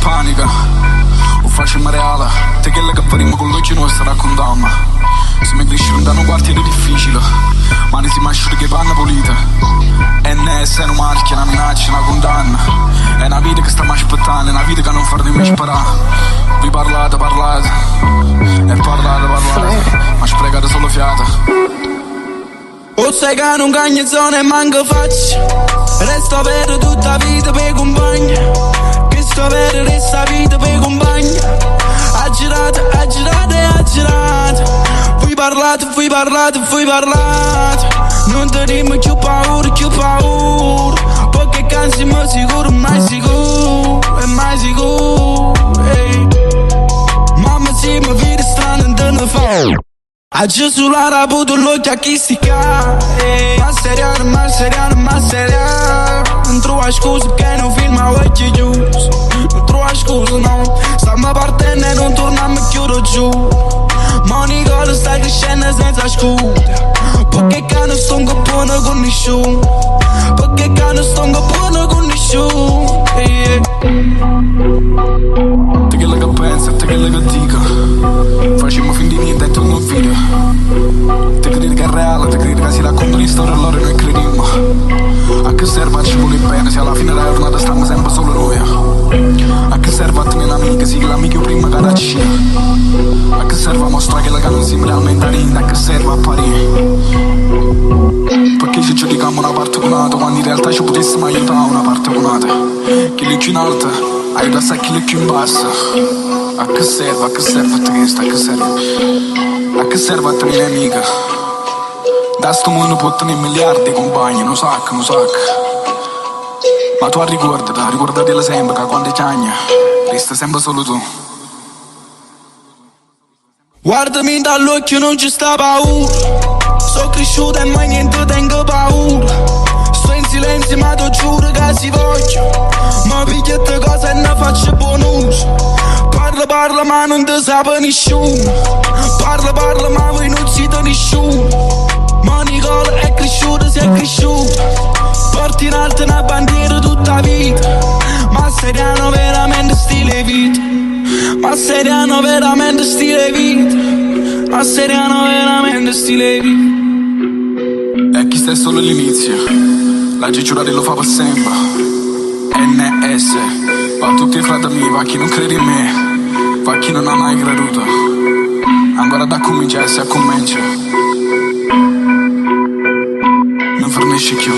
panica. O facciamo reale, te quella che faremo con l'occhio nostro raccontiamo. Se mi cresci da un quartiere difficile, ma ne si masciuri che panna pulita. E ne è una macchina, una minaccia, una condanna. È una vita che stiamo aspettando, è una vita che non fa nemmeno sparare. Vi parlate, e parlate, ma sprecate solo fiata. O sai che non cagno zone e manco faccia. Resto vero tutta vita per compagni. Che sto vero resta vita per compagni. Ha girato. Fui parlato. Non tenim più paura. Perché cansiamo sicuro, mai sicuro. Hey. Mamma si mi vede strano in te ne fa. A Gesù l'ha raputo l'occhio a chi si cae. Ma seriano. Non trova scusa che non filma occhi chiusi. Non trova scusa no. Stiamo partendo e non torniamo più giù. Monica sta crescendo senza scusa. Perché che non sto buono con nessuno. Perché che non sto buono con nessuno. Te quello che pensa, te quello che dico. Facciamo finta di niente e tu non vedi. Te credi che è reale, te credi che si racconta una storia e allora noi crediamo. A che serve a ci vuole bene se alla fine della giornata stiamo sempre solo noi. A che serve a tenere un'amica se l'amico prima che la cia. A che serve a mostrare che la non si realmente niente. A che serve a parire. Perché ci giudichiamo una parte con l'altra quando in realtà ci potessimo aiutare una parte con l'altra. Chi lì più in alto aiuta a chi lì più in basso. A che serve a te questo, a che serve? A che serve a tenere amica? Da sto mondo può tenere miliardi di compagni, non sacca. Ma tu ricordatela sempre che quando chiagna, resta sempre solo tu. Guardami dall'occhio, non ci sta paura. Sono cresciuto e mai niente tengo paura. Sto in silenzio ma ti giuro che si voglio. Ma pigliate cose e ne faccio buon uso. Parla ma non te sa nessuno. Parla ma voi non siete nessuno. Ma Nicola è cresciuto, si è cresciuto. Porti in alto una bandiera tutta vita. Ma seriano veramente stile vita. Ma seriano veramente stile vita. E chi sta è solo l'inizio. La giurare lo fa per sempre. NS. Va a tutti i fratelli miei, va a chi non crede in me. Va a chi non ha mai creduto. Ancora da cominciare, si comincia. Non fornisce più.